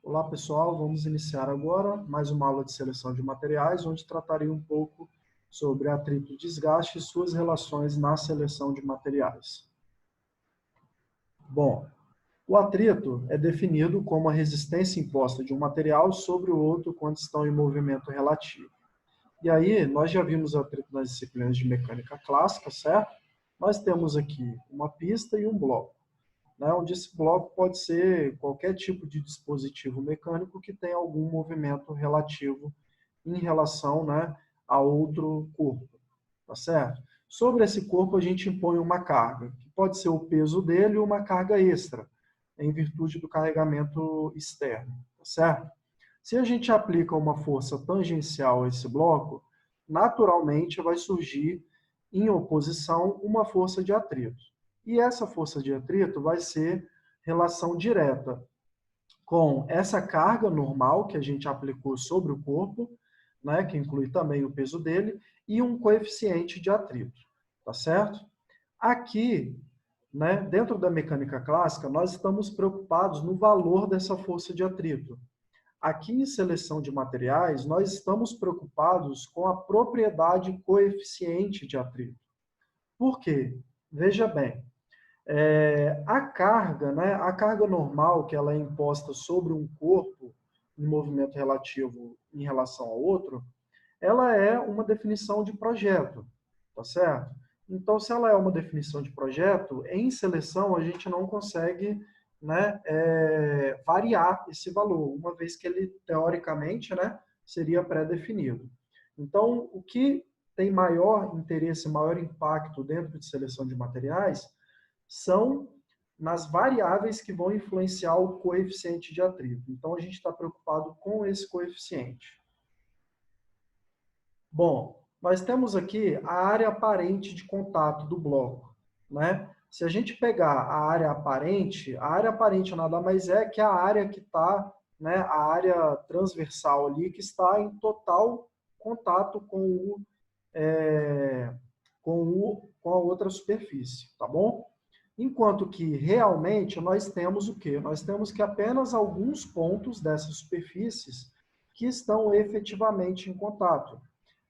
Olá pessoal, vamos iniciar agora mais uma aula de seleção de materiais, onde tratarei um pouco sobre atrito e desgaste e suas relações na seleção de materiais. Bom, o atrito é definido como a resistência imposta de um material sobre o outro quando estão em movimento relativo. E aí, nós já vimos atrito nas disciplinas de mecânica clássica, certo? Nós temos aqui uma pista e um bloco, né, onde esse bloco pode ser qualquer tipo de dispositivo mecânico que tenha algum movimento relativo em relação, né, a outro corpo, tá certo? Sobre esse corpo a gente impõe uma carga, que pode ser o peso dele ou uma carga extra, em virtude do carregamento externo, tá certo? Se a gente aplica uma força tangencial a esse bloco, naturalmente vai surgir em oposição uma força de atrito. E essa força de atrito vai ser relação direta com essa carga normal que a gente aplicou sobre o corpo, né, que inclui também o peso dele, e um coeficiente de atrito, tá certo? Aqui, né, dentro da mecânica clássica, nós estamos preocupados no valor dessa força de atrito. Aqui em seleção de materiais, nós estamos preocupados com a propriedade coeficiente de atrito. Por quê? Veja bem, a carga, né, a carga normal que ela é imposta sobre um corpo em movimento relativo em relação ao outro, ela é uma definição de projeto, tá certo? Então, se ela é uma definição de projeto, em seleção a gente não consegue, né, variar esse valor, uma vez que ele, teoricamente, né, seria pré-definido. Então, o que tem maior interesse, maior impacto dentro de seleção de materiais são nas variáveis que vão influenciar o coeficiente de atrito. Então, a gente está preocupado com esse coeficiente. Bom, nós temos aqui a área aparente de contato do bloco, né? Se a gente pegar a área aparente nada mais é que a área que está, né, a área transversal ali, que está em total contato com a outra superfície, tá bom? Enquanto que realmente nós temos o quê? Nós temos que apenas alguns pontos dessas superfícies que estão efetivamente em contato.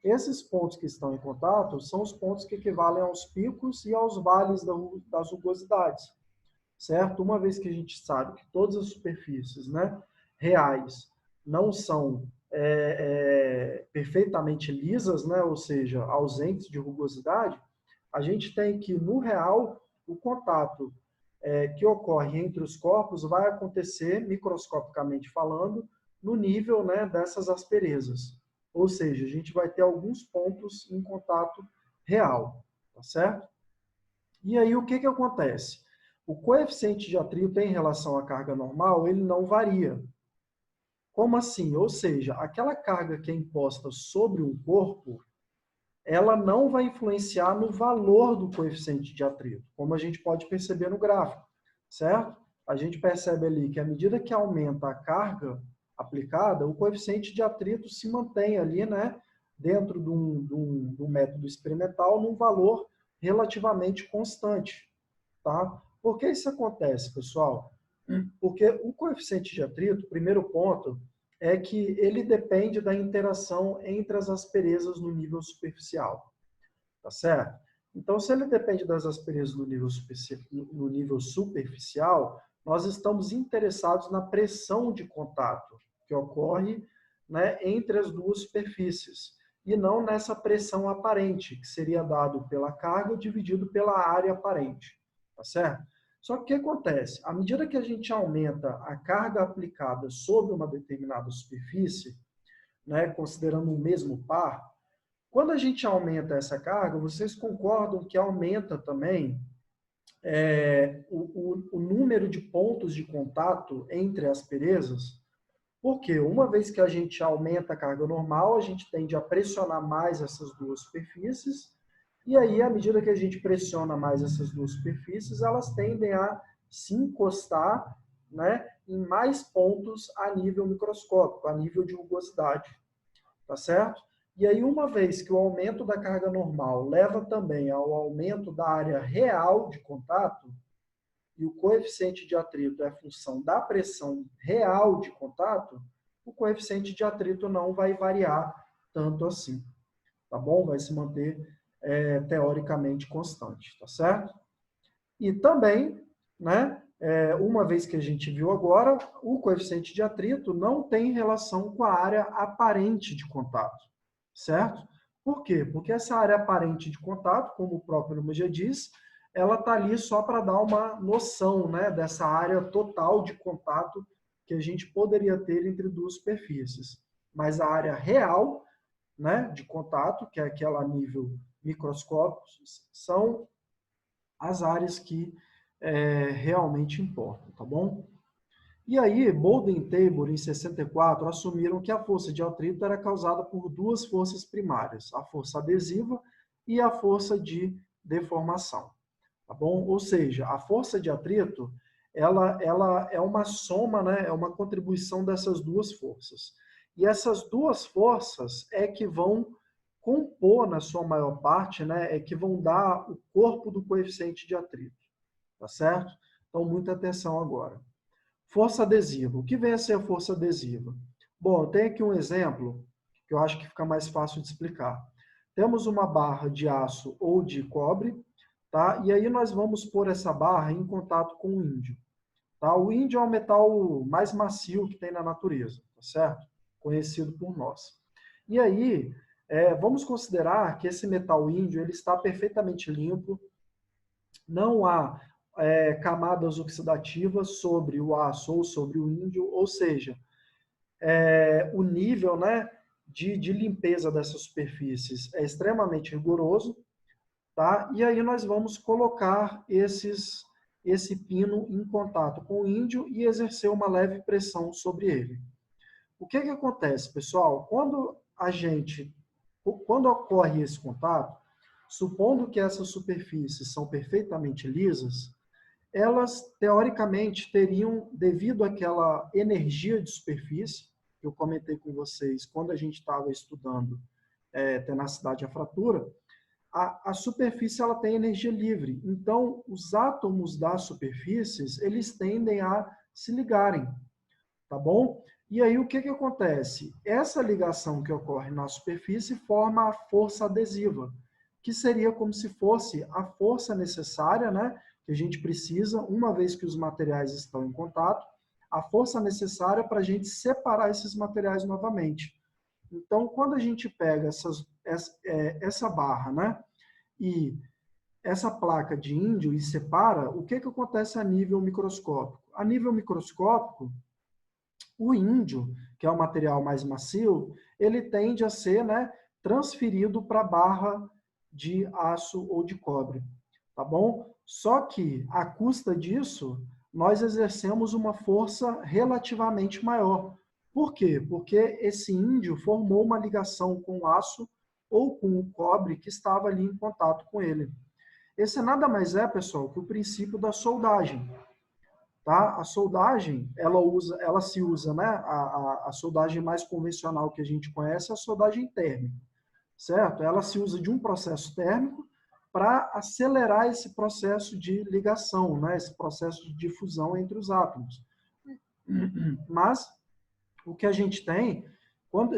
Esses pontos que estão em contato são os pontos que equivalem aos picos e aos vales das rugosidades, certo? Uma vez que a gente sabe que todas as superfícies, né, reais não são perfeitamente lisas, né, ou seja, ausentes de rugosidade, a gente tem que, no real, o contato que ocorre entre os corpos vai acontecer, microscopicamente falando, no nível, né, dessas asperezas. Ou seja, a gente vai ter alguns pontos em contato real, tá certo? E aí o que que acontece? O coeficiente de atrito em relação à carga normal, ele não varia. Como assim? Ou seja, aquela carga que é imposta sobre um corpo, ela não vai influenciar no valor do coeficiente de atrito, como a gente pode perceber no gráfico, certo? A gente percebe ali que à medida que aumenta a carga aplicada, o coeficiente de atrito se mantém ali, né, dentro de um método experimental, num valor relativamente constante, tá? Por que isso acontece, pessoal? Porque o coeficiente de atrito, primeiro ponto, é que ele depende da interação entre as asperezas no nível superficial, tá certo? Então, se ele depende das asperezas no nível superficial, nós estamos interessados na pressão de contato que ocorre, né, entre as duas superfícies, e não nessa pressão aparente, que seria dado pela carga dividido pela área aparente, tá certo? Só que o que acontece? À medida que a gente aumenta a carga aplicada sobre uma determinada superfície, né, considerando o mesmo par, quando a gente aumenta essa carga, vocês concordam que aumenta também o número de pontos de contato entre as asperezas? Porque uma vez que a gente aumenta a carga normal, a gente tende a pressionar mais essas duas superfícies, e aí, à medida que a gente pressiona mais essas duas superfícies, elas tendem a se encostar, né, em mais pontos a nível microscópico, a nível de rugosidade, tá certo? E aí, uma vez que o aumento da carga normal leva também ao aumento da área real de contato, e o coeficiente de atrito é função da pressão real de contato, o coeficiente de atrito não vai variar tanto assim, tá bom? Vai se manter teoricamente constante, tá certo? E também, né, uma vez que a gente viu agora, o coeficiente de atrito não tem relação com a área aparente de contato, certo? Por quê? Porque essa área aparente de contato, como o próprio nome já diz, ela está ali só para dar uma noção, né, dessa área total de contato que a gente poderia ter entre duas superfícies. Mas a área real, né, de contato, que é aquela a nível microscópico, são as áreas que realmente importam, tá bom? E aí, Boulder e Tabor, em 64, assumiram que a força de atrito era causada por duas forças primárias, a força adesiva e a força de deformação, tá bom? Ou seja, a força de atrito, ela é uma soma, né? É uma contribuição dessas duas forças. E essas duas forças é que vão compor, na sua maior parte, né? É que vão dar o corpo do coeficiente de atrito, tá certo? Então, muita atenção agora. Força adesiva. O que vem a ser a força adesiva? Bom, eu tenho aqui um exemplo que eu acho que fica mais fácil de explicar. Temos uma barra de aço ou de cobre, tá? E aí nós vamos pôr essa barra em contato com o índio, tá? O índio é o metal mais macio que tem na natureza, tá certo? Conhecido por nós. E aí, vamos considerar que esse metal índio ele está perfeitamente limpo, não há camadas oxidativas sobre o aço ou sobre o índio, ou seja, o nível, né, de limpeza dessas superfícies é extremamente rigoroso, tá? E aí nós vamos colocar esse pino em contato com o índio e exercer uma leve pressão sobre ele. O que acontece, pessoal? Quando ocorre esse contato, supondo que essas superfícies são perfeitamente lisas, elas, teoricamente, teriam, devido àquela energia de superfície, que eu comentei com vocês quando a gente estava estudando tenacidade à fratura, a superfície ela tem energia livre. Então, os átomos das superfícies, eles tendem a se ligarem, tá bom? E aí, o que acontece? Essa ligação que ocorre na superfície forma a força adesiva, que seria como se fosse a força necessária, né, que a gente precisa, uma vez que os materiais estão em contato, a força necessária para a gente separar esses materiais novamente. Então, quando a gente pega essa barra, né, e essa placa de índio e separa, o que acontece a nível microscópico? A nível microscópico, o índio, que é o material mais macio, ele tende a ser, né, transferido para a barra de aço ou de cobre, tá bom? Só que, à custa disso, nós exercemos uma força relativamente maior. Por quê? Porque esse índio formou uma ligação com o aço ou com o cobre que estava ali em contato com ele. Esse nada mais é, pessoal, que o princípio da soldagem. Tá? A soldagem, ela se usa, né? A soldagem mais convencional que a gente conhece é a soldagem térmica, certo? Ela se usa de um processo térmico para acelerar esse processo de ligação, né? Esse processo de difusão entre os átomos. Mas o que a gente tem,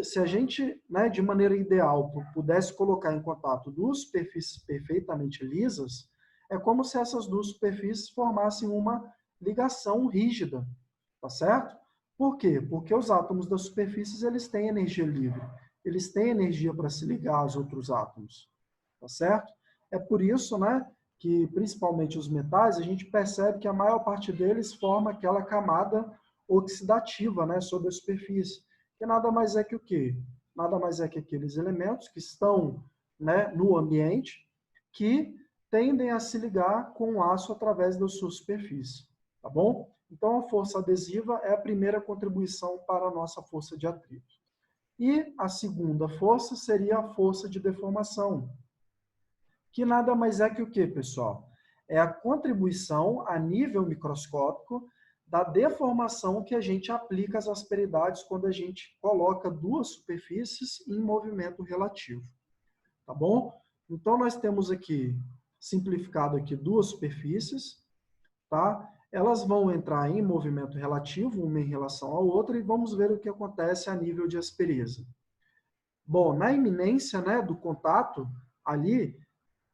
se a gente, né, de maneira ideal, pudesse colocar em contato duas superfícies perfeitamente lisas, é como se essas duas superfícies formassem uma ligação rígida, tá certo? Por quê? Porque os átomos das superfícies, eles têm energia livre, eles têm energia para se ligar aos outros átomos, tá certo? É por isso, né, que principalmente os metais, a gente percebe que a maior parte deles forma aquela camada oxidativa, né, sobre a superfície, que nada mais é que o quê? Nada mais é que aqueles elementos que estão, né, no ambiente que tendem a se ligar com o aço através da sua superfície, tá bom? Então, a força adesiva é a primeira contribuição para a nossa força de atrito. E a segunda força seria a força de deformação, que nada mais é que o quê, pessoal? É a contribuição a nível microscópico da deformação que a gente aplica às asperidades quando a gente coloca duas superfícies em movimento relativo, tá bom? Então, nós temos aqui, simplificado aqui, duas superfícies, tá? Elas vão entrar em movimento relativo, uma em relação à outra, e vamos ver o que acontece a nível de aspereza. Bom, na iminência, né, do contato, ali,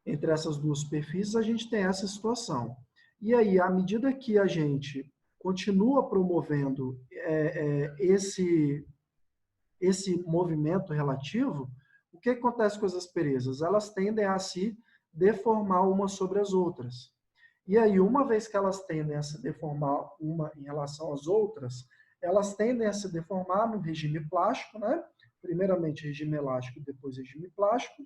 entre essas duas superfícies, a gente tem essa situação. E aí, à medida que a gente continua promovendo esse movimento relativo, o que acontece com as asperezas? Elas tendem a se deformar umas sobre as outras. E aí, uma vez que elas tendem a se deformar uma em relação às outras, elas tendem a se deformar no regime plástico, né? Primeiramente regime elástico, depois regime plástico.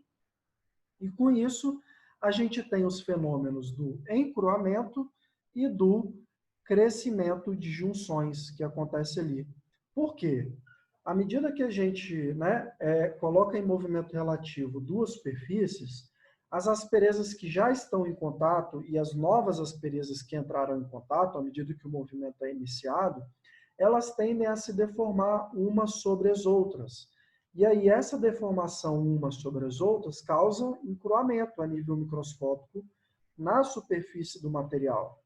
E com isso, a gente tem os fenômenos do encruamento e do crescimento de junções que acontece ali. Por quê? À medida que a gente, né, coloca em movimento relativo duas superfícies, as asperezas que já estão em contato e as novas asperezas que entraram em contato, à medida que o movimento é iniciado, elas tendem a se deformar umas sobre as outras. E aí essa deformação umas sobre as outras causa encruamento a nível microscópico na superfície do material,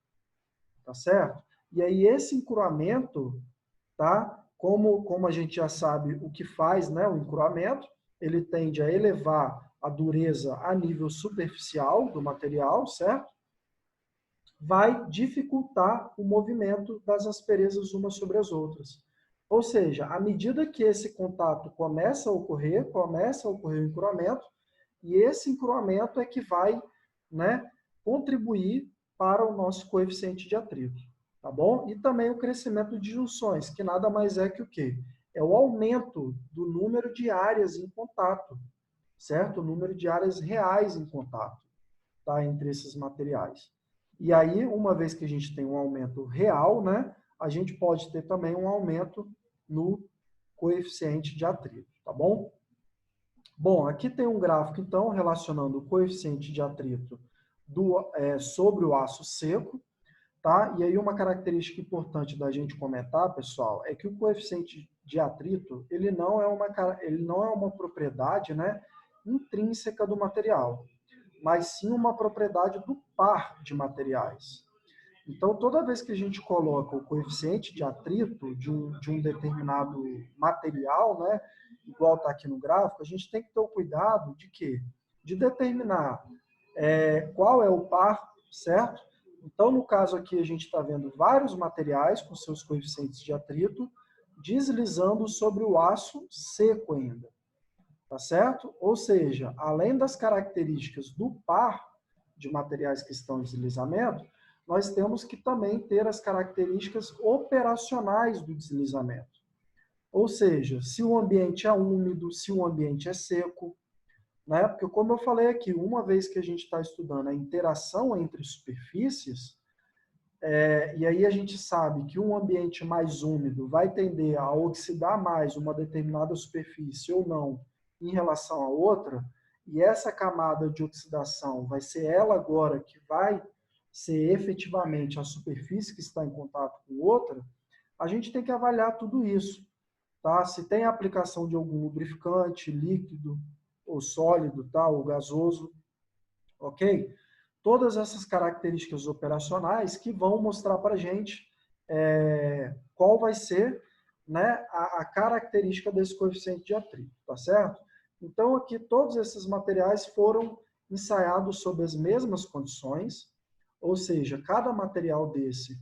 tá certo? E aí esse encruamento, tá? Como a gente já sabe o que faz, né, o encruamento, ele tende a elevar a dureza a nível superficial do material, certo? Vai dificultar o movimento das asperezas umas sobre as outras. Ou seja, à medida que esse contato começa a ocorrer o encruamento, e esse encruamento é que vai, né, contribuir para o nosso coeficiente de atrito, tá bom? E também o crescimento de junções, que nada mais é que o quê? É o aumento do número de áreas em contato, certo? O número de áreas reais em contato, tá, entre esses materiais. E aí, uma vez que a gente tem um aumento real, né, a gente pode ter também um aumento no coeficiente de atrito, tá bom? Bom, aqui tem um gráfico, então, relacionando o coeficiente de atrito sobre o aço seco, tá? E aí uma característica importante da gente comentar, pessoal, é que o coeficiente de atrito, ele não é uma propriedade, né, intrínseca do material, mas sim uma propriedade do par de materiais. Então, toda vez que a gente coloca o coeficiente de atrito de um determinado material, né, igual está aqui no gráfico, a gente tem que ter o cuidado de quê? De determinar qual é o par, certo? Então, no caso aqui, a gente está vendo vários materiais com seus coeficientes de atrito deslizando sobre o aço seco ainda, tá certo? Ou seja, além das características do par de materiais que estão em deslizamento, nós temos que também ter as características operacionais do deslizamento. Ou seja, se o ambiente é úmido, se o ambiente é seco, né? Porque, como eu falei aqui, uma vez que a gente está estudando a interação entre superfícies, e aí a gente sabe que um ambiente mais úmido vai tender a oxidar mais uma determinada superfície ou não em relação à outra, e essa camada de oxidação vai ser ela agora que vai ser efetivamente a superfície que está em contato com outra, a gente tem que avaliar tudo isso, tá? Se tem aplicação de algum lubrificante, líquido ou sólido, tá? Ou gasoso, ok? Todas essas características operacionais que vão mostrar para a gente qual vai ser, né, a característica desse coeficiente de atrito, tá certo? Então, aqui, todos esses materiais foram ensaiados sob as mesmas condições, ou seja, cada material desse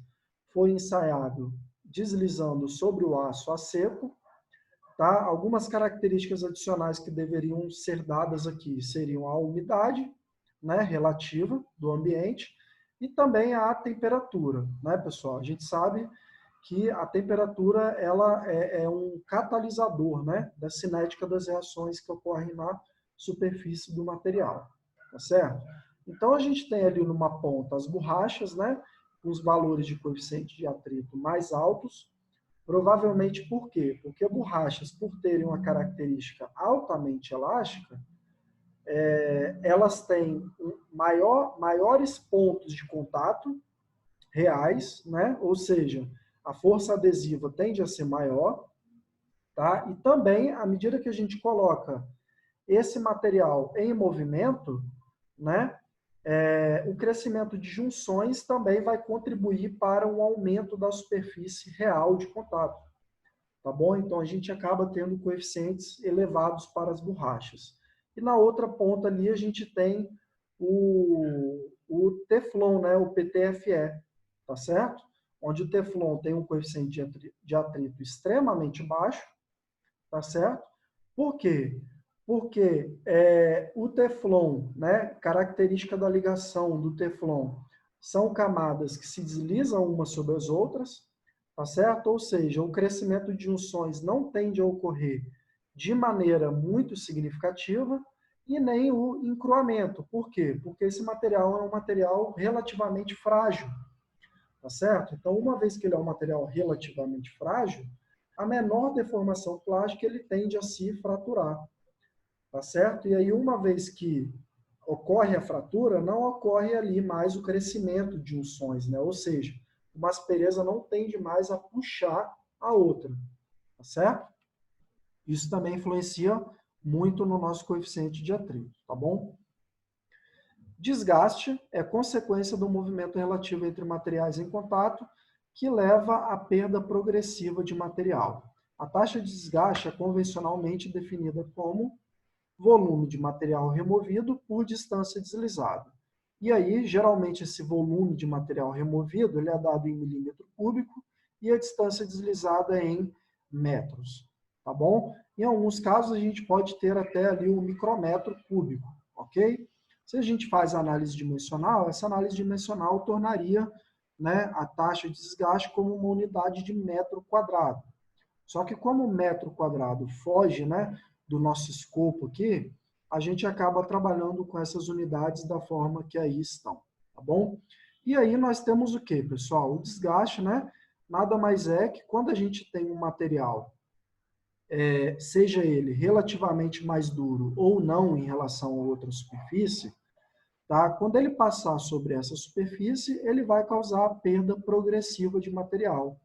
foi ensaiado deslizando sobre o aço a seco, tá? Algumas características adicionais que deveriam ser dadas aqui seriam a umidade, né, relativa do ambiente e também a temperatura, né, pessoal? A gente sabe que a temperatura ela é um catalisador, né, da cinética das reações que ocorrem na superfície do material, tá certo? Então a gente tem ali numa ponta as borrachas, né, com os valores de coeficiente de atrito mais altos. Provavelmente por quê? Porque borrachas, por terem uma característica altamente elástica, elas têm maiores pontos de contato reais, né? Ou seja, a força adesiva tende a ser maior, tá? E também, à medida que a gente coloca esse material em movimento, né? O crescimento de junções também vai contribuir para um aumento da superfície real de contato, tá bom? Então, a gente acaba tendo coeficientes elevados para as borrachas. E na outra ponta ali, a gente tem o Teflon, né? O PTFE, tá certo? Onde o Teflon tem um coeficiente de atrito extremamente baixo, tá certo? Por quê? Porque o Teflon, né, característica da ligação do Teflon, são camadas que se deslizam umas sobre as outras, tá certo? Ou seja, o crescimento de junções não tende a ocorrer de maneira muito significativa e nem o encruamento. Por quê? Porque esse material é um material relativamente frágil, tá certo? Então, uma vez que ele é um material relativamente frágil, a menor deformação plástica ele tende a se fraturar, tá certo? E aí, uma vez que ocorre a fratura, não ocorre ali mais o crescimento de junções, né? Ou seja, uma aspereza não tende mais a puxar a outra, tá certo? Isso também influencia muito no nosso coeficiente de atrito, tá bom? Desgaste é consequência do movimento relativo entre materiais em contato que leva à perda progressiva de material. A taxa de desgaste é convencionalmente definida como volume de material removido por distância deslizada. E aí, geralmente, esse volume de material removido ele é dado em milímetro cúbico e a distância deslizada é em metros, tá bom? Em alguns casos, a gente pode ter até ali um micrometro cúbico, ok? Se a gente faz análise dimensional, essa análise dimensional tornaria, né, a taxa de desgaste como uma unidade de metro quadrado. Só que como o metro quadrado foge, né, do nosso escopo aqui, a gente acaba trabalhando com essas unidades da forma que aí estão, tá bom? E aí nós temos o que, pessoal? O desgaste, né? Nada mais é que quando a gente tem um material, seja ele relativamente mais duro ou não em relação a outra superfície, tá? Quando ele passar sobre essa superfície, ele vai causar a perda progressiva de material.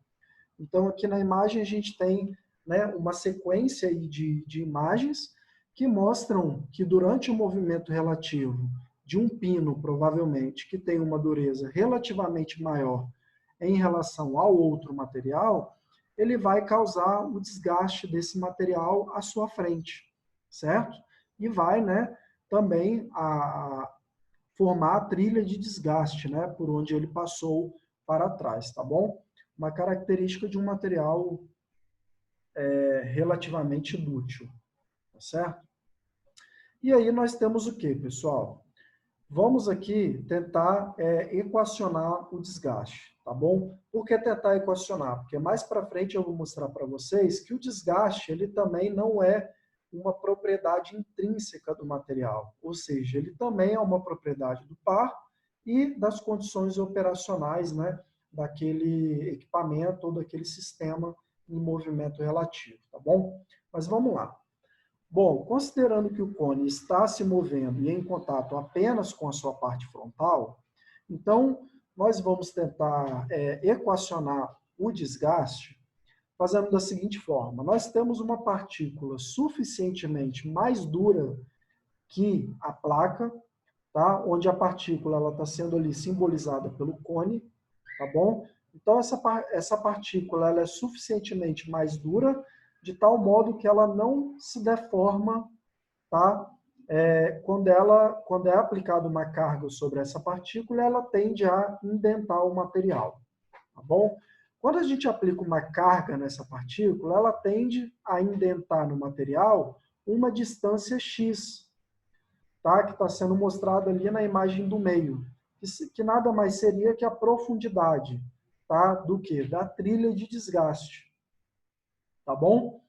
Então, aqui na imagem a gente tem, né, uma sequência aí de imagens que mostram que durante o movimento relativo de um pino, provavelmente, que tem uma dureza relativamente maior em relação ao outro material, ele vai causar o desgaste desse material à sua frente, certo? E vai, né, também formar a trilha de desgaste, né, por onde ele passou para trás, tá bom? Uma característica de um material relativamente dúctil, tá certo? E aí nós temos o que, pessoal? Vamos aqui tentar equacionar o desgaste, tá bom? Por que tentar equacionar? Porque mais para frente eu vou mostrar para vocês que o desgaste ele também não é uma propriedade intrínseca do material, ou seja, ele também é uma propriedade do par e das condições operacionais, né, daquele equipamento ou daquele sistema em movimento relativo, tá bom? Mas vamos lá. Bom, considerando que o cone está se movendo e em contato apenas com a sua parte frontal, então nós vamos tentar equacionar o desgaste fazendo da seguinte forma. Nós temos uma partícula suficientemente mais dura que a placa, tá? Onde a partícula está sendo ali simbolizada pelo cone, tá bom? Então, essa partícula ela é suficientemente mais dura, de tal modo que ela não se deforma, tá? Quando é aplicada uma carga sobre essa partícula, ela tende a indentar o material, tá bom? Quando a gente aplica uma carga nessa partícula, ela tende a indentar no material uma distância x, tá? Que está sendo mostrada ali na imagem do meio, que nada mais seria que a profundidade, tá? Do que? Da trilha de desgaste, tá bom?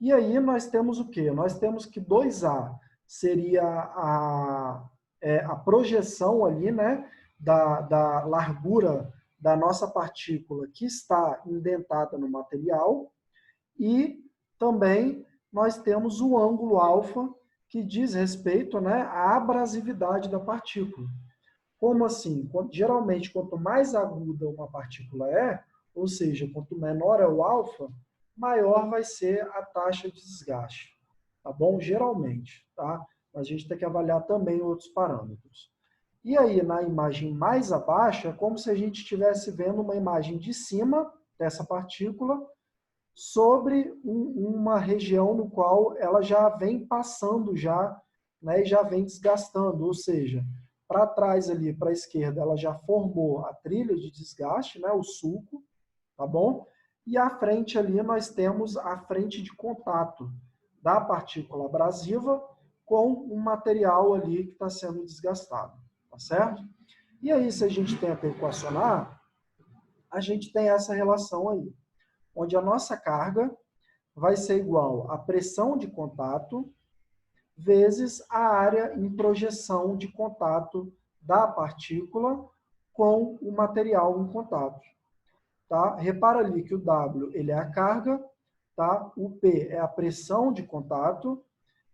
E aí nós temos o quê? Nós temos que 2A seria a projeção ali, né, da largura da nossa partícula que está indentada no material, e também nós temos o ângulo alfa, que diz respeito, né, à abrasividade da partícula. Como assim? Geralmente, quanto mais aguda uma partícula é, ou seja, quanto menor é o alfa, maior vai ser a taxa de desgaste. Tá bom? Geralmente, tá? Mas a gente tem que avaliar também outros parâmetros. E aí, na imagem mais abaixo, é como se a gente estivesse vendo uma imagem de cima dessa partícula sobre uma região no qual ela já vem passando já, né, e já vem desgastando, ou seja, para trás ali, para a esquerda, ela já formou a trilha de desgaste, né, o sulco, tá bom? E à frente ali nós temos a frente de contato da partícula abrasiva com o material ali que está sendo desgastado, tá certo? E aí, se a gente tenta equacionar, a gente tem essa relação aí, onde a nossa carga vai ser igual à pressão de contato vezes a área em projeção de contato da partícula com o material em contato. Tá? Repara ali que o W ele é a carga, tá? O P é a pressão de contato,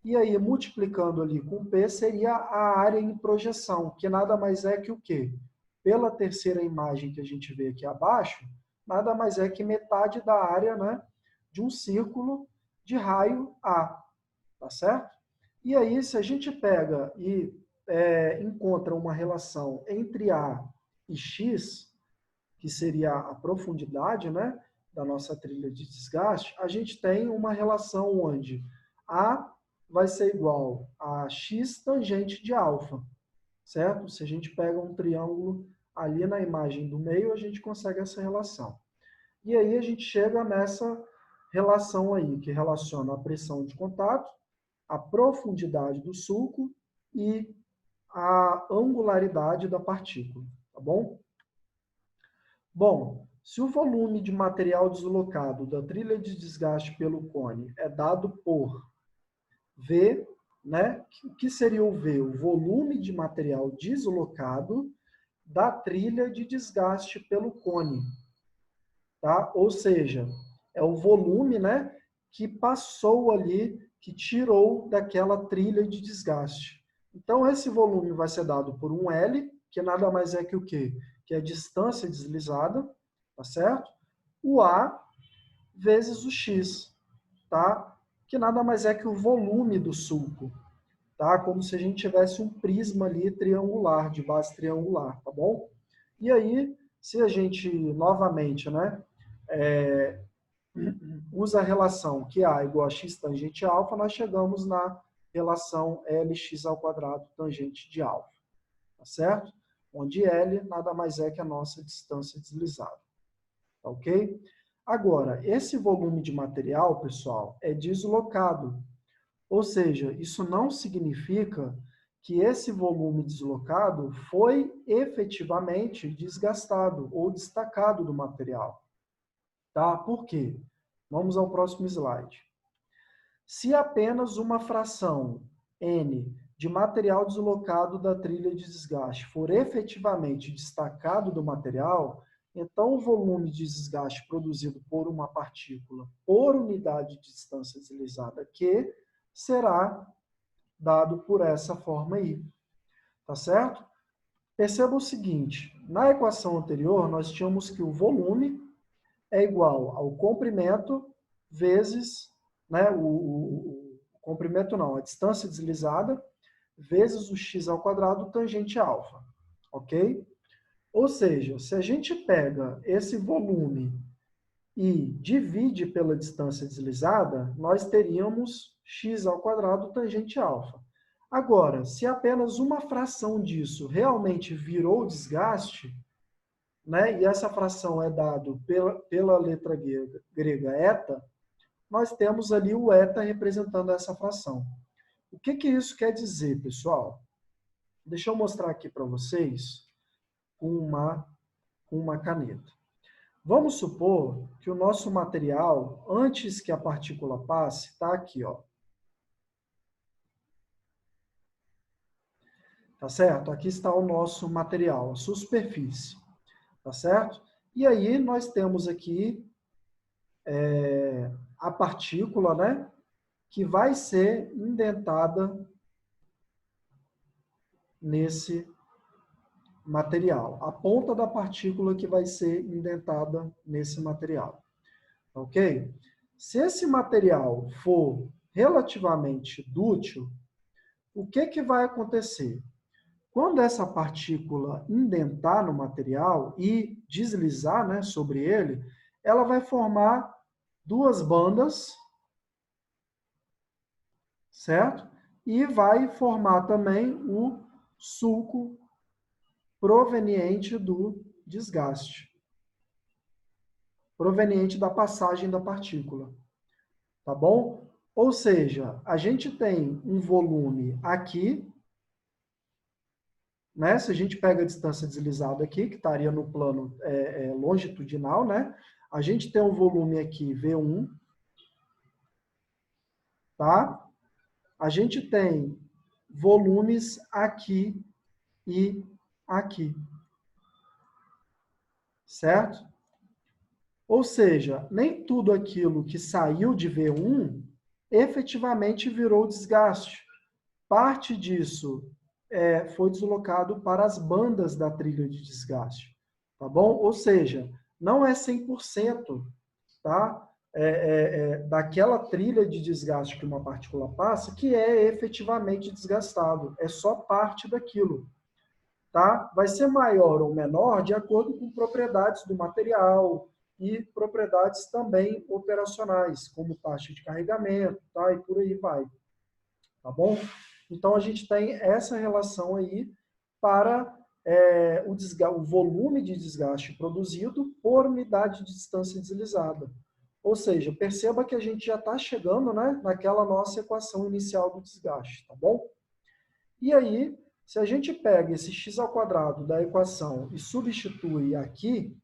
e aí multiplicando ali com P seria a área em projeção, que nada mais é que o quê? Pela terceira imagem que a gente vê aqui abaixo, nada mais é que metade da área, né, de um círculo de raio A, tá certo? E aí, se a gente pega e encontra uma relação entre A e X, que seria a profundidade, né, da nossa trilha de desgaste, a gente tem uma relação onde A vai ser igual a x tangente de alfa, certo? Se a gente pega um triângulo ali na imagem do meio, a gente consegue essa relação. E aí a gente chega nessa relação aí, que relaciona a pressão de contato, a profundidade do sulco e a angularidade da partícula, tá bom? Bom, se o volume de material deslocado da trilha de desgaste pelo cone é dado por V, né? O que seria o V? O volume de material deslocado da trilha de desgaste pelo cone, tá? Ou seja, é o volume, né, que passou ali, que tirou daquela trilha de desgaste. Então, esse volume vai ser dado por um L, que nada mais é que o quê? Que é a distância deslizada, tá certo? O A vezes o X, tá? Que nada mais é que o volume do sulco, tá? Como se a gente tivesse um prisma ali triangular, de base triangular, tá bom? E aí, se a gente, novamente, né, usa a relação que A igual a x tangente alfa, nós chegamos na relação Lx ao quadrado tangente de alfa, tá certo? Onde L nada mais é que a nossa distância deslizada, tá ok? Agora, esse volume de material, pessoal, é deslocado, ou seja, isso não significa que esse volume deslocado foi efetivamente desgastado ou destacado do material. Tá? Por quê? Vamos ao próximo slide. Se apenas uma fração N de material deslocado da trilha de desgaste for efetivamente destacado do material, então o volume de desgaste produzido por uma partícula por unidade de distância deslizada Q será dado por essa forma aí. Tá certo? Perceba o seguinte, na equação anterior nós tínhamos que o volume é igual ao comprimento vezes, né, o comprimento não, a distância deslizada vezes o x ao quadrado tangente alfa, ok? Ou seja, se a gente pega esse volume e divide pela distância deslizada, nós teríamos x ao quadrado tangente alfa. Agora, se apenas uma fração disso realmente virou desgaste, né, e essa fração é dado pela letra grega eta, nós temos ali o eta representando essa fração. O que isso quer dizer, pessoal? Deixa eu mostrar aqui para vocês com uma caneta. Vamos supor que o nosso material, antes que a partícula passe, está aqui, ó. Tá certo? Aqui está o nosso material, a sua superfície. Tá certo? E aí nós temos aqui a partícula, né, que vai ser indentada nesse material. A ponta da partícula que vai ser indentada nesse material. Ok? Se esse material for relativamente dúctil, o que vai acontecer? Quando essa partícula indentar no material e deslizar, né, sobre ele, ela vai formar duas bandas, certo? E vai formar também o sulco proveniente do desgaste, proveniente da passagem da partícula, tá bom? Ou seja, a gente tem um volume aqui, né? Se a gente pega a distância deslizada aqui, que estaria no plano longitudinal, né? A gente tem um volume aqui, V1, tá? A gente tem volumes aqui e aqui, certo? Ou seja, nem tudo aquilo que saiu de V1 efetivamente virou desgaste. Parte disso foi deslocado para as bandas da trilha de desgaste, tá bom? Ou seja, não é 100%, tá? Daquela trilha de desgaste que uma partícula passa que é efetivamente desgastado, é só parte daquilo, tá? Vai ser maior ou menor de acordo com propriedades do material e propriedades também operacionais, como taxa de carregamento, tá? E por aí vai, tá bom? Então, a gente tem essa relação aí para o volume de desgaste produzido por unidade de distância deslizada. Ou seja, perceba que a gente já está chegando, né, naquela nossa equação inicial do desgaste, tá bom? E aí, se a gente pega esse x ao quadrado da equação e substitui aqui,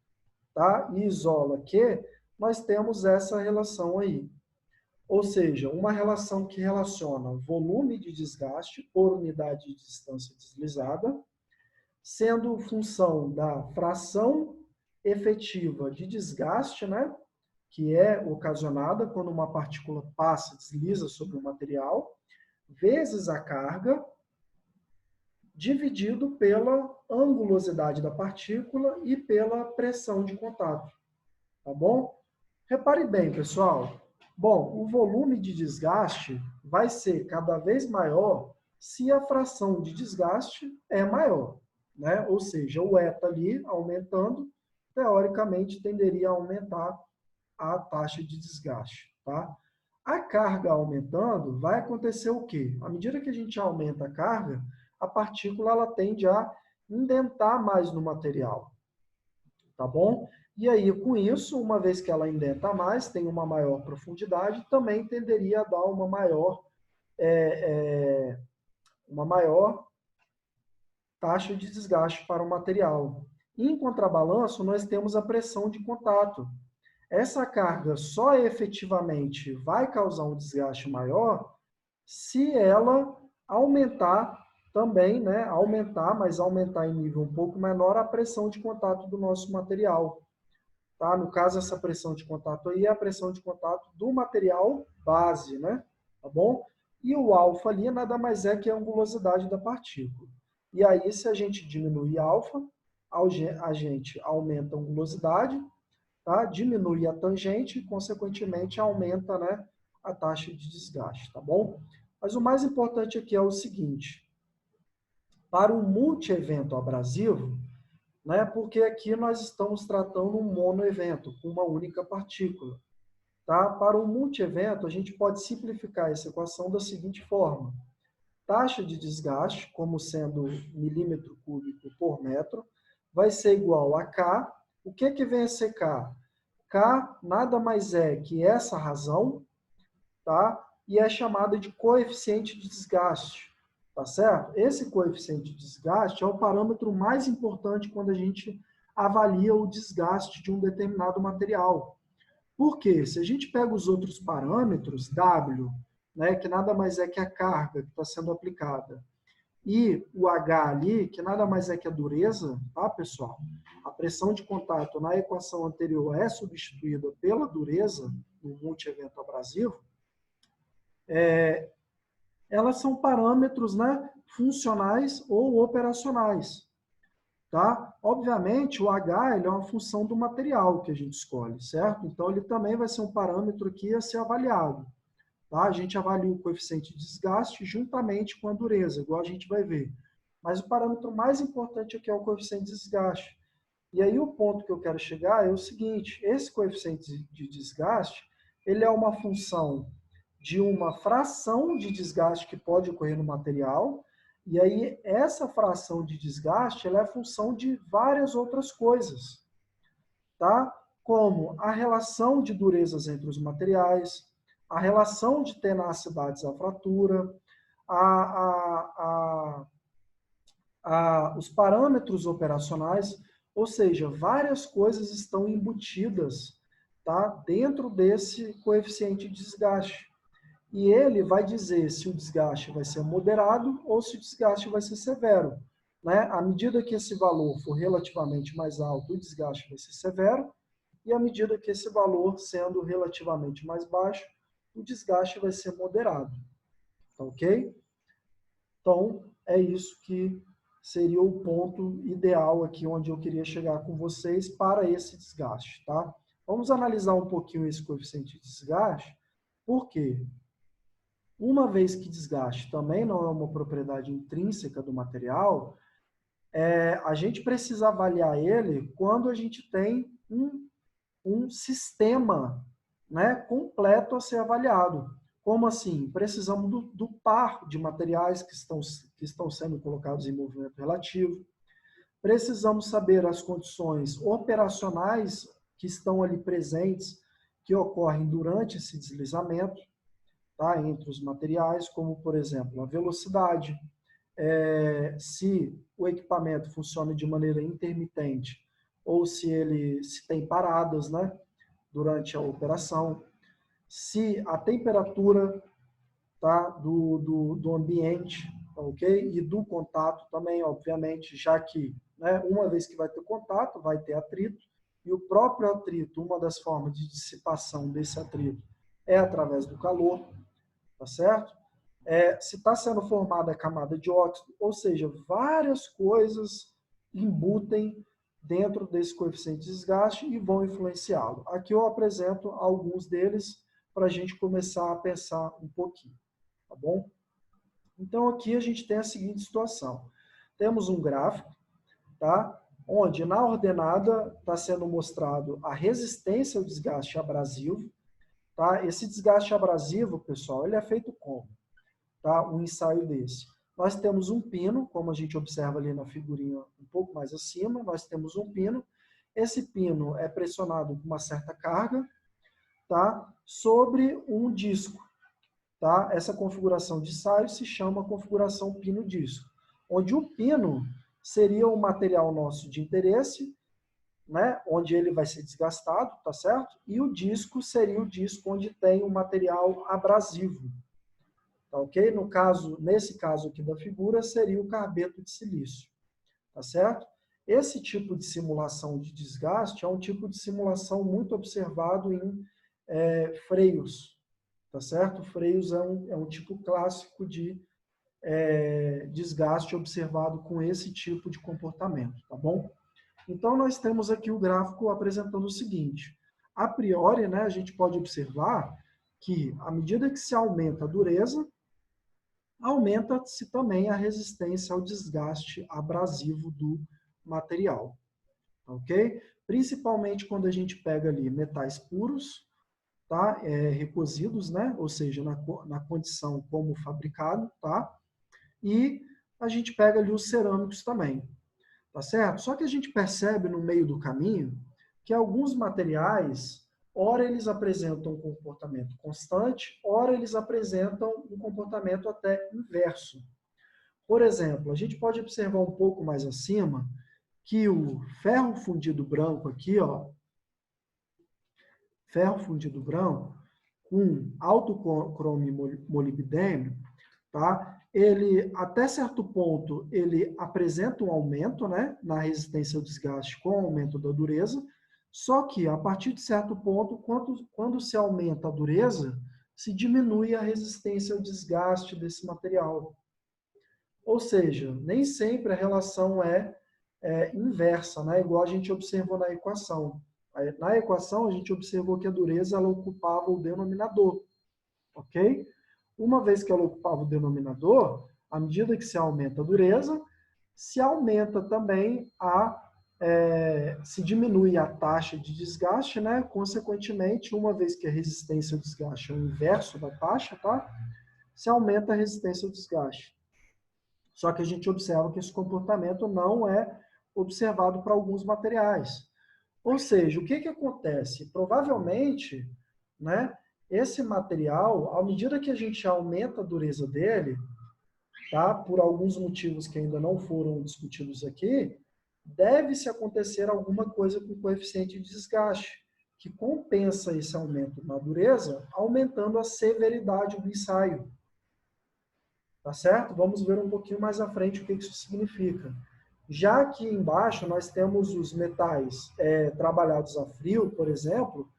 tá, e isola Q, nós temos essa relação aí. Ou seja, uma relação que relaciona volume de desgaste por unidade de distância deslizada, sendo função da fração efetiva de desgaste, né, que é ocasionada quando uma partícula passa, desliza sobre o material, vezes a carga, dividido pela angulosidade da partícula e pela pressão de contato, tá bom? Repare bem, pessoal. Bom, o volume de desgaste vai ser cada vez maior se a fração de desgaste é maior, né? Ou seja, o eta ali aumentando, teoricamente tenderia a aumentar a taxa de desgaste, tá? A carga aumentando, vai acontecer o quê? À medida que a gente aumenta a carga, a partícula ela tende a indentar mais no material, tá bom? E aí, com isso, uma vez que ela indenta mais, tem uma maior profundidade, também tenderia a dar uma maior taxa de desgaste para o material. Em contrabalanço, nós temos a pressão de contato. Essa carga só efetivamente vai causar um desgaste maior se ela aumentar também, né? Aumentar, mas aumentar em nível um pouco menor a pressão de contato do nosso material. Tá? No caso, essa pressão de contato aí é a pressão de contato do material base, né? Tá bom? E o alfa ali nada mais é que a angulosidade da partícula. E aí, se a gente diminui alfa, a gente aumenta a angulosidade, tá? Diminui a tangente e, consequentemente, aumenta, né, a taxa de desgaste, tá bom? Mas o mais importante aqui é o seguinte, para um multi-evento abrasivo, né, porque aqui nós estamos tratando um monoevento, com uma única partícula. Tá? Para um multi-evento, a gente pode simplificar essa equação da seguinte forma. Taxa de desgaste, como sendo milímetro cúbico por metro, vai ser igual a K. O que vem a ser K? K nada mais é que essa razão, tá? E é chamada de coeficiente de desgaste, tá certo? Esse coeficiente de desgaste é o parâmetro mais importante quando a gente avalia o desgaste de um determinado material. Por quê? Se a gente pega os outros parâmetros, W, né, que nada mais é que a carga que está sendo aplicada, e o H ali, que nada mais é que a dureza, tá, pessoal? A pressão de contato na equação anterior é substituída pela dureza no multi-evento abrasivo, elas são parâmetros, né, funcionais ou operacionais. Tá? Obviamente, o H ele é uma função do material que a gente escolhe, certo? Então, ele também vai ser um parâmetro aqui a ser avaliado. Tá? A gente avalia o coeficiente de desgaste juntamente com a dureza, igual a gente vai ver. Mas o parâmetro mais importante aqui é o coeficiente de desgaste. E aí o ponto que eu quero chegar é o seguinte, esse coeficiente de desgaste, ele é uma função de uma fração de desgaste que pode ocorrer no material, e aí essa fração de desgaste, ela é função de várias outras coisas, tá? Como a relação de durezas entre os materiais, a relação de tenacidades à fratura, a, os parâmetros operacionais, ou seja, várias coisas estão embutidas, tá, dentro desse coeficiente de desgaste. E ele vai dizer se o desgaste vai ser moderado ou se o desgaste vai ser severo. Né? À medida que esse valor for relativamente mais alto, o desgaste vai ser severo, e à medida que esse valor sendo relativamente mais baixo, o desgaste vai ser moderado. Tá ok? Então, é isso que seria o ponto ideal aqui onde eu queria chegar com vocês para esse desgaste, tá? Vamos analisar um pouquinho esse coeficiente de desgaste, porque uma vez que desgaste também não é uma propriedade intrínseca do material, a gente precisa avaliar ele quando a gente tem um sistema, né, completo a ser avaliado. Como assim? Precisamos do par de materiais que estão sendo colocados em movimento relativo. Precisamos saber as condições operacionais que estão ali presentes, que ocorrem durante esse deslizamento, tá, entre os materiais, como, por exemplo, a velocidade, se o equipamento funciona de maneira intermitente ou se tem paradas, né, durante a operação, se a temperatura, tá, do ambiente, tá, ok? E do contato também, obviamente, já que, né, uma vez que vai ter contato, vai ter atrito, e o próprio atrito, uma das formas de dissipação desse atrito é através do calor, tá certo? Se está sendo formada a camada de óxido, ou seja, várias coisas embutem dentro desse coeficiente de desgaste e vão influenciá-lo. Aqui eu apresento alguns deles para a gente começar a pensar um pouquinho, tá bom? Então aqui a gente tem a seguinte situação. Temos um gráfico, tá? Onde na ordenada está sendo mostrado a resistência ao desgaste abrasivo, tá? Esse desgaste abrasivo, pessoal, ele é feito como? Tá? Um ensaio desse. Nós temos um pino, como a gente observa ali na figurinha um pouco mais acima, nós temos um pino. Esse pino é pressionado com uma certa carga, tá? Sobre um disco. Tá? Essa configuração de ensaio se chama configuração pino-disco, onde o pino seria o material nosso de interesse, né? Onde ele vai ser desgastado, tá certo? E o disco seria o disco onde tem o material abrasivo. Tá ok? No caso, nesse caso aqui da figura, seria o carbeto de silício. Tá certo? Esse tipo de simulação de desgaste é um tipo de simulação muito observado em freios. Tá certo? Freios é um tipo clássico de desgaste observado com esse tipo de comportamento. Tá bom? Então, nós temos aqui o gráfico apresentando o seguinte. A priori, né, a gente pode observar que, à medida que se aumenta a dureza, aumenta-se também a resistência ao desgaste abrasivo do material, ok? Principalmente quando a gente pega ali metais puros, tá? Recozidos, né? Ou seja, na condição como fabricado, tá? E a gente pega ali os cerâmicos também, tá certo? Só que a gente percebe no meio do caminho que alguns materiais, ora eles apresentam um comportamento constante, ora eles apresentam um comportamento até inverso. Por exemplo, a gente pode observar um pouco mais acima que o ferro fundido branco aqui, ó, ferro fundido branco, com alto cromio molibdênio, tá? Ele, até certo ponto, ele apresenta um aumento, né, na resistência ao desgaste com o aumento da dureza, só que, a partir de certo ponto, quando se aumenta a dureza, se diminui a resistência ao desgaste desse material. Ou seja, nem sempre a relação é inversa, né? Igual a gente observou na equação. Na equação, a gente observou que a dureza ela ocupava o denominador, ok? Uma vez que ela ocupava o denominador, à medida que se aumenta a dureza, se aumenta também se diminui a taxa de desgaste, né? Consequentemente, uma vez que a resistência ao desgaste é o inverso da taxa, tá? Se aumenta a resistência ao desgaste. Só que a gente observa que esse comportamento não é observado para alguns materiais. Ou seja, o que acontece? Provavelmente, né, esse material, à medida que a gente aumenta a dureza dele, tá, por alguns motivos que ainda não foram discutidos aqui, deve-se acontecer alguma coisa com o coeficiente de desgaste, que compensa esse aumento na dureza, aumentando a severidade do ensaio. Tá certo? Vamos ver um pouquinho mais à frente o que isso significa. Já aqui embaixo nós temos os metais trabalhados a frio, por exemplo,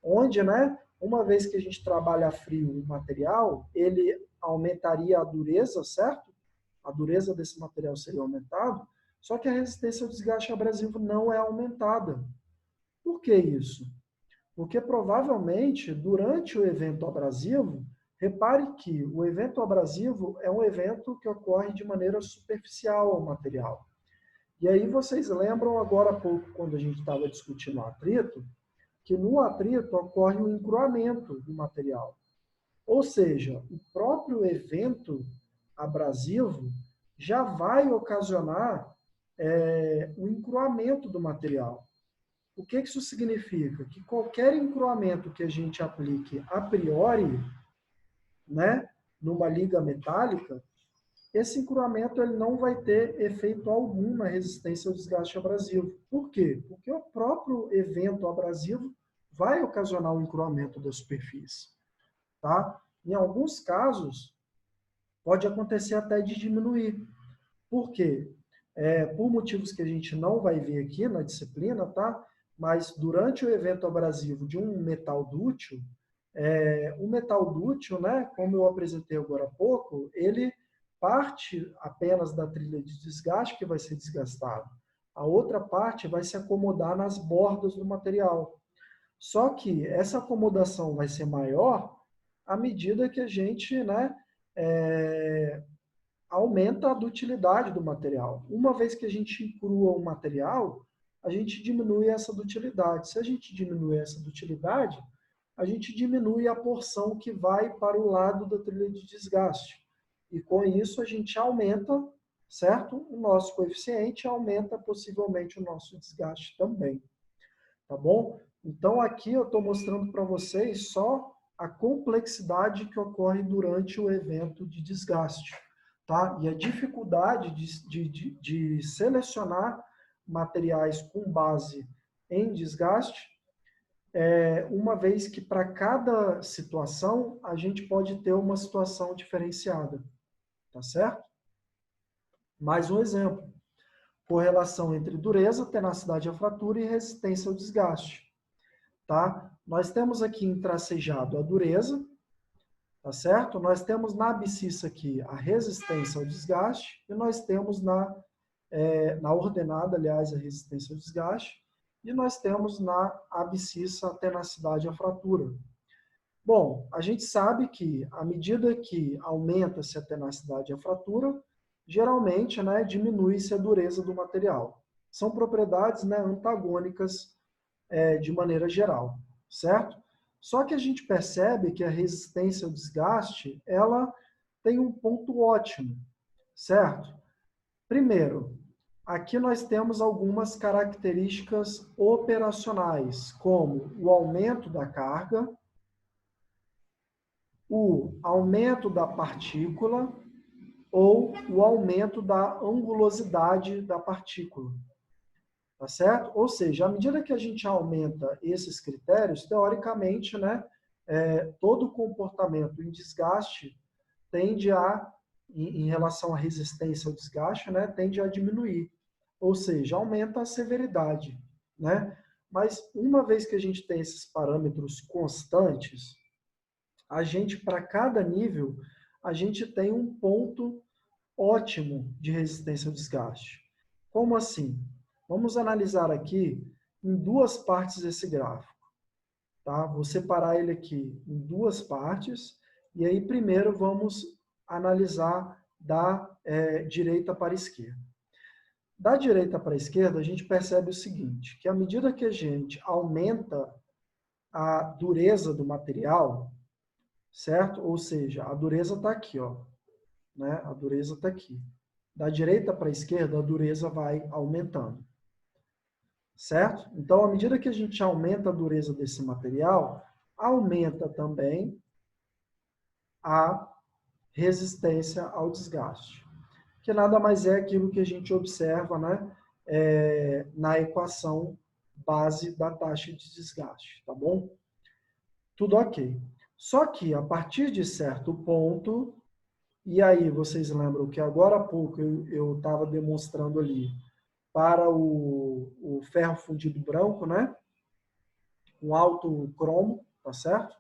onde, né, uma vez que a gente trabalha a frio o material, ele aumentaria a dureza, certo? A dureza desse material seria aumentada, só que a resistência ao desgaste abrasivo não é aumentada. Por que isso? Porque provavelmente, durante o evento abrasivo, repare que o evento abrasivo é um evento que ocorre de maneira superficial ao material. E aí vocês lembram agora há pouco, quando a gente estava discutindo o atrito, que no atrito ocorre um encruamento do material. Ou seja, o próprio evento abrasivo já vai ocasionar o encruamento do material. O que isso significa? Que qualquer encruamento que a gente aplique a priori, né, numa liga metálica, esse encruamento ele não vai ter efeito algum na resistência ao desgaste abrasivo. Por quê? Porque o próprio evento abrasivo vai ocasionar o encruamento da superfície. Tá? Em alguns casos, pode acontecer até de diminuir. Por quê? Por motivos que a gente não vai ver aqui na disciplina, tá? Mas durante o evento abrasivo de um metal dútil, o metal dútil, né, como eu apresentei agora há pouco, ele parte apenas da trilha de desgaste que vai ser desgastado. A outra parte vai se acomodar nas bordas do material. Só que essa acomodação vai ser maior à medida que a gente, né, aumenta a dutilidade do material. Uma vez que a gente encrua o material, a gente diminui essa dutilidade. Se a gente diminui essa dutilidade, a gente diminui a porção que vai para o lado da trilha de desgaste. E com isso a gente aumenta, certo? O nosso coeficiente aumenta possivelmente o nosso desgaste também. Tá bom? Então aqui eu estou mostrando para vocês só a complexidade que ocorre durante o evento de desgaste. Tá? E a dificuldade de selecionar materiais com base em desgaste, uma vez que para cada situação a gente pode ter uma situação diferenciada. Tá certo? Mais um exemplo. Correlação entre dureza, tenacidade à fratura e resistência ao desgaste. Tá? Nós temos aqui em tracejado a dureza, tá certo? Nós temos na abscissa aqui a resistência ao desgaste e nós temos na ordenada, aliás, a resistência ao desgaste e nós temos na abscissa a tenacidade à fratura. Bom, a gente sabe que à medida que aumenta-se a tenacidade à fratura, geralmente, né, diminui-se a dureza do material. São propriedades, né, antagônicas de maneira geral, certo? Só que a gente percebe que a resistência ao desgaste, ela tem um ponto ótimo, certo? Primeiro, aqui nós temos algumas características operacionais, como o aumento da carga, o aumento da partícula ou o aumento da angulosidade da partícula. Tá certo? Ou seja, à medida que a gente aumenta esses critérios, teoricamente, né, todo comportamento em desgaste tende a, em relação à resistência ao desgaste, né, tende a diminuir. Ou seja, aumenta a severidade. Né? Mas uma vez que a gente tem esses parâmetros constantes, a gente, para cada nível, a gente tem um ponto ótimo de resistência ao desgaste. Como assim? Vamos analisar aqui em duas partes esse gráfico. Tá? Vou separar ele aqui em duas partes e aí primeiro vamos analisar da direita para a esquerda. Da direita para a esquerda, a gente percebe o seguinte, que à medida que a gente aumenta a dureza do material, certo? Ou seja, a dureza está aqui, ó, né? A dureza está aqui. Da direita para a esquerda, a dureza vai aumentando, certo? Então, à medida que a gente aumenta a dureza desse material, aumenta também a resistência ao desgaste, que nada mais é aquilo que a gente observa, né, na equação base da taxa de desgaste, tá bom? Tudo ok. Só que a partir de certo ponto, e aí vocês lembram que agora há pouco eu estava demonstrando ali para o ferro fundido branco, né, com alto cromo, tá certo?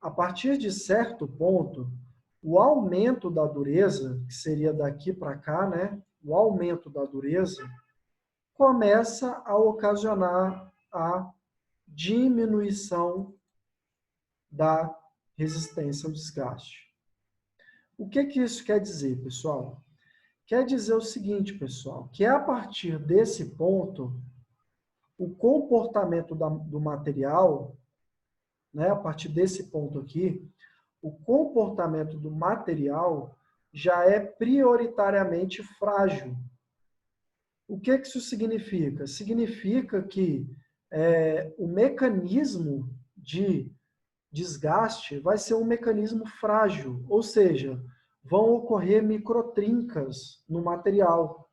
A partir de certo ponto, o aumento da dureza, que seria daqui para cá, né? O aumento da dureza começa a ocasionar a diminuição da resistência ao desgaste. O que que isso quer dizer, pessoal? Quer dizer o seguinte, pessoal, que a partir desse ponto, o comportamento do material, né, a partir desse ponto aqui, o comportamento do material já é prioritariamente frágil. O que isso significa? Significa que o mecanismo de desgaste vai ser um mecanismo frágil, ou seja, vão ocorrer microtrincas no material.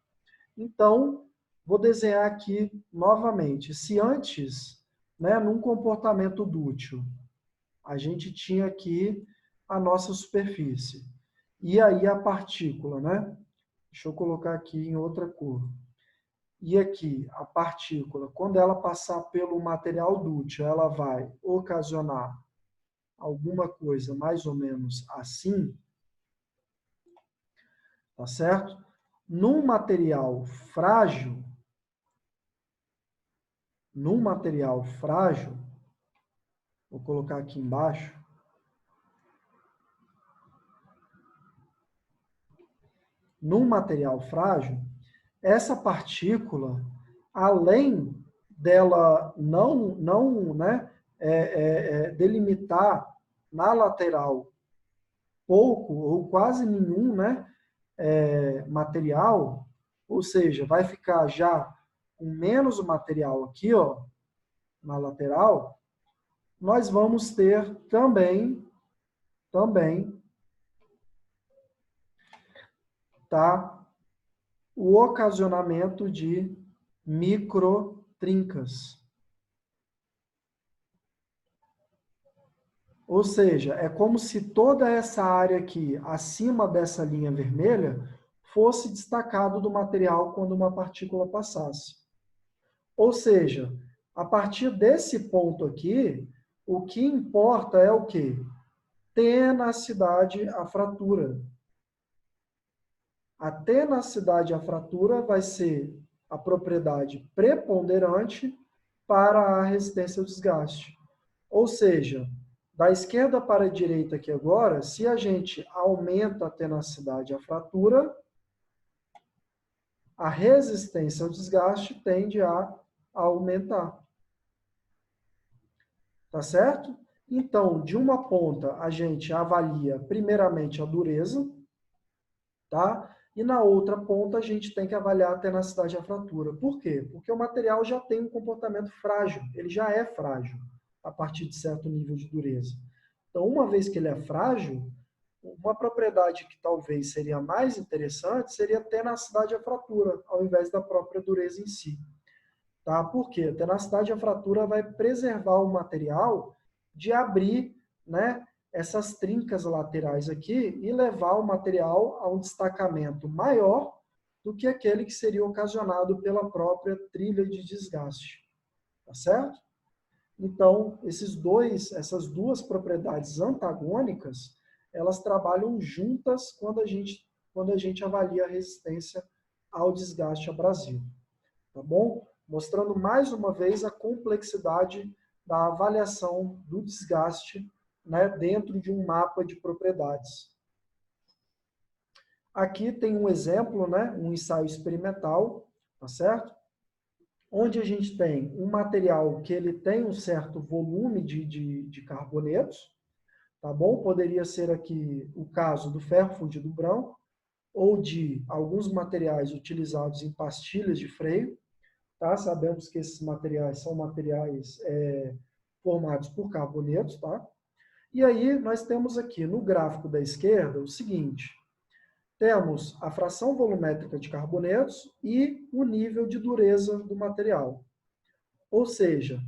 Então, vou desenhar aqui novamente. Se antes, né, num comportamento dútil, a gente tinha aqui a nossa superfície. E aí a partícula, né? Deixa eu colocar aqui em outra cor. E aqui, a partícula, quando ela passar pelo material dútil, ela vai ocasionar alguma coisa mais ou menos assim, tá certo? Num material frágil, vou colocar aqui embaixo, num material frágil, essa partícula, além dela não né, delimitar na lateral pouco ou quase nenhum, né, material, ou seja, vai ficar já com menos material aqui, ó, na lateral, nós vamos ter também, tá, o ocasionamento de microtrincas. Ou seja, é como se toda essa área aqui, acima dessa linha vermelha, fosse destacado do material quando uma partícula passasse. Ou seja, a partir desse ponto aqui, o que importa é o quê? Tenacidade à fratura. A tenacidade à fratura vai ser a propriedade preponderante para a resistência ao desgaste. Ou seja, da esquerda para a direita aqui agora, se a gente aumenta a tenacidade à fratura, a resistência ao desgaste tende a aumentar. Tá certo? Então, de uma ponta, a gente avalia primeiramente a dureza, tá? E na outra ponta, a gente tem que avaliar a tenacidade à fratura. Por quê? Porque o material já tem um comportamento frágil, ele já é frágil a partir de certo nível de dureza. Então, uma vez que ele é frágil, uma propriedade que talvez seria mais interessante seria a tenacidade à fratura, ao invés da própria dureza em si. Tá? Por quê? A tenacidade à fratura vai preservar o material de abrir, né, essas trincas laterais aqui e levar o material a um destacamento maior do que aquele que seria ocasionado pela própria trilha de desgaste. Tá certo? Então, essas duas propriedades antagônicas, elas trabalham juntas quando a gente avalia a resistência ao desgaste abrasivo. Tá bom? Mostrando mais uma vez a complexidade da avaliação do desgaste, né, dentro de um mapa de propriedades. Aqui tem um exemplo, né, um ensaio experimental, tá certo? Onde a gente tem um material que ele tem um certo volume de carbonetos, tá bom? Poderia ser aqui o caso do ferro fundido branco, ou de alguns materiais utilizados em pastilhas de freio, tá? Sabemos que esses materiais são materiais formados por carbonetos, tá? E aí nós temos aqui no gráfico da esquerda o seguinte: temos a fração volumétrica de carbonetos e o nível de dureza do material. Ou seja,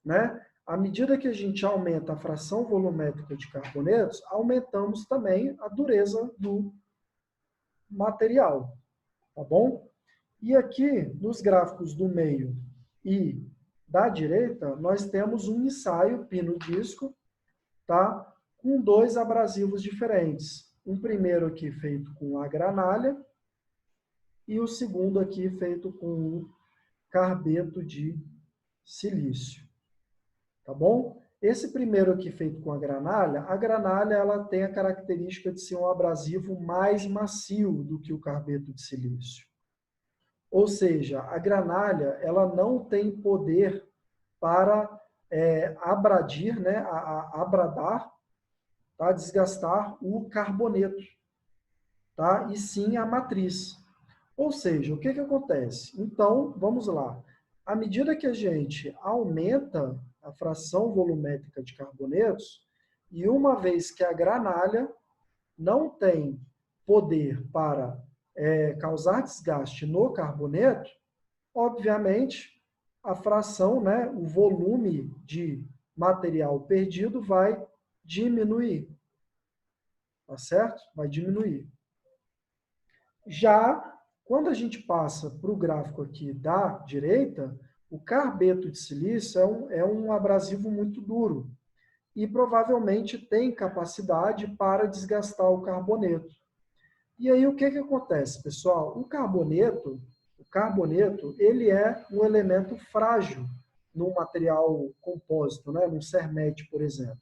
né, à medida que a gente aumenta a fração volumétrica de carbonetos, aumentamos também a dureza do material, tá bom? E aqui, nos gráficos do meio e da direita, nós temos um ensaio pino-disco, tá? Com dois abrasivos diferentes. Um primeiro aqui feito com a granalha e o segundo aqui feito com o carbeto de silício, tá bom? Esse primeiro aqui feito com a granalha ela tem a característica de ser um abrasivo mais macio do que o carbeto de silício. Ou seja, a granalha ela não tem poder para abradir, né, abradar, tá, desgastar o carboneto, tá, e sim a matriz. Ou seja, o que acontece? Então, vamos lá. À medida que a gente aumenta a fração volumétrica de carbonetos, e uma vez que a granalha não tem poder para causar desgaste no carboneto, obviamente, a fração, né, o volume de material perdido vai diminuir, tá certo? Vai diminuir. Já quando a gente passa para o gráfico aqui da direita, o carbeto de silício é um abrasivo muito duro e provavelmente tem capacidade para desgastar o carboneto. E aí o que acontece, pessoal? O carboneto, ele é um elemento frágil num material compósito, né? Num cermete, por exemplo.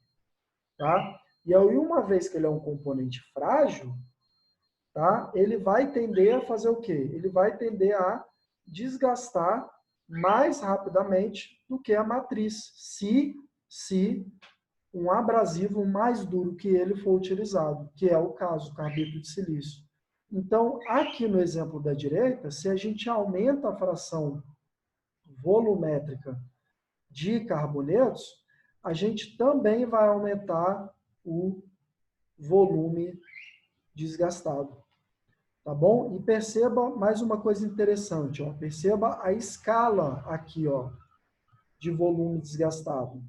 Tá? E aí, uma vez que ele é um componente frágil, tá? Ele vai tender a fazer o quê? Ele vai tender a desgastar mais rapidamente do que a matriz, se um abrasivo mais duro que ele for utilizado, que é o caso, o carbeto de silício. Então, aqui no exemplo da direita, se a gente aumenta a fração volumétrica de carbonetos, a gente também vai aumentar o volume desgastado. Tá bom? E perceba mais uma coisa interessante, ó. Perceba a escala aqui, ó, de volume desgastado,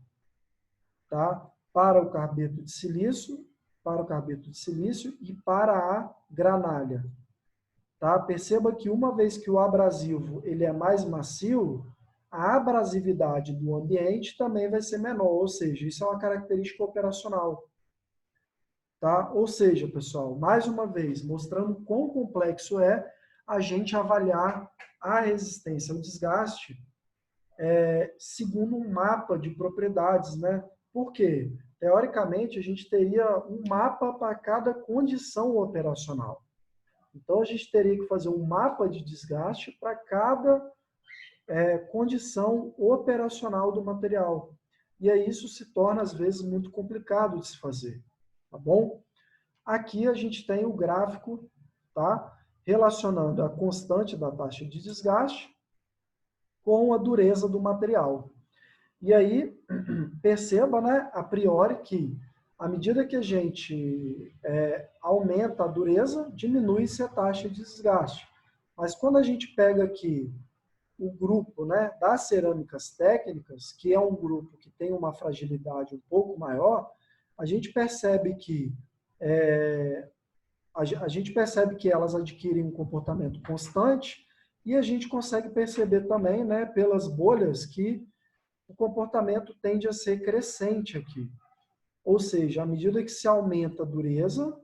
tá? Para o carbeto de silício, e para a granalha, tá? Perceba que uma vez que o abrasivo ele é mais macio, a abrasividade do ambiente também vai ser menor, ou seja, isso é uma característica operacional. Tá? Ou seja, pessoal, mais uma vez, mostrando quão complexo é a gente avaliar a resistência ao desgaste segundo um mapa de propriedades, né? Por quê? Teoricamente, a gente teria um mapa para cada condição operacional. Então, a gente teria que fazer um mapa de desgaste para cada condição operacional do material. E aí isso se torna, às vezes, muito complicado de se fazer. Tá bom? Aqui a gente tem o gráfico, tá? Relacionando a constante da taxa de desgaste com a dureza do material. E aí, perceba, né, a priori, que à medida que a gente aumenta a dureza, diminui-se a taxa de desgaste. Mas quando a gente pega aqui o grupo, né, das cerâmicas técnicas, que é um grupo que tem uma fragilidade um pouco maior, a gente percebe que elas adquirem um comportamento constante e a gente consegue perceber também, né, pelas bolhas, que o comportamento tende a ser crescente aqui. Ou seja, à medida que se aumenta a dureza,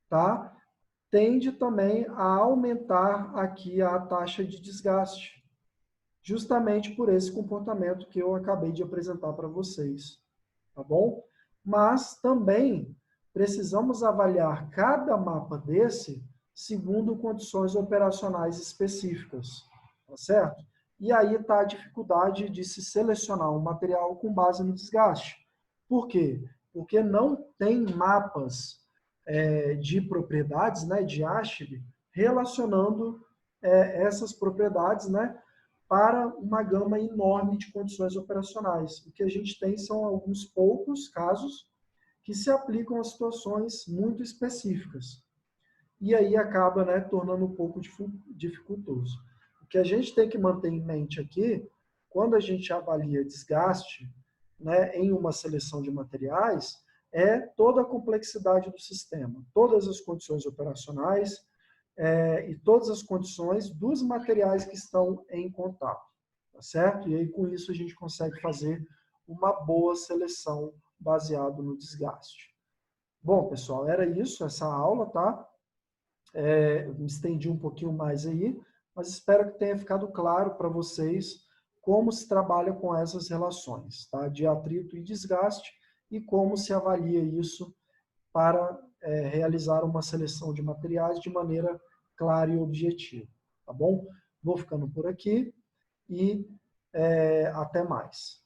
tá, tende também a aumentar aqui a taxa de desgaste, justamente por esse comportamento que eu acabei de apresentar para vocês, tá bom? Mas também precisamos avaliar cada mapa desse segundo condições operacionais específicas, tá certo? E aí está a dificuldade de se selecionar um material com base no desgaste. Por quê? Porque não tem mapas de propriedades, né, de ASHB, relacionando essas propriedades, né, para uma gama enorme de condições operacionais. O que a gente tem são alguns poucos casos que se aplicam a situações muito específicas. E aí acaba, né, tornando um pouco dificultoso. O que a gente tem que manter em mente aqui, quando a gente avalia desgaste, né, em uma seleção de materiais, é toda a complexidade do sistema, todas as condições operacionais e todas as condições dos materiais que estão em contato, tá certo? E aí com isso a gente consegue fazer uma boa seleção baseado no desgaste. Bom, pessoal, era isso, essa aula, tá? Eu me estendi um pouquinho mais aí, mas espero que tenha ficado claro para vocês como se trabalha com essas relações, tá? De atrito e desgaste e como se avalia isso para realizar uma seleção de materiais de maneira clara e objetiva, tá bom? Vou ficando por aqui e até mais.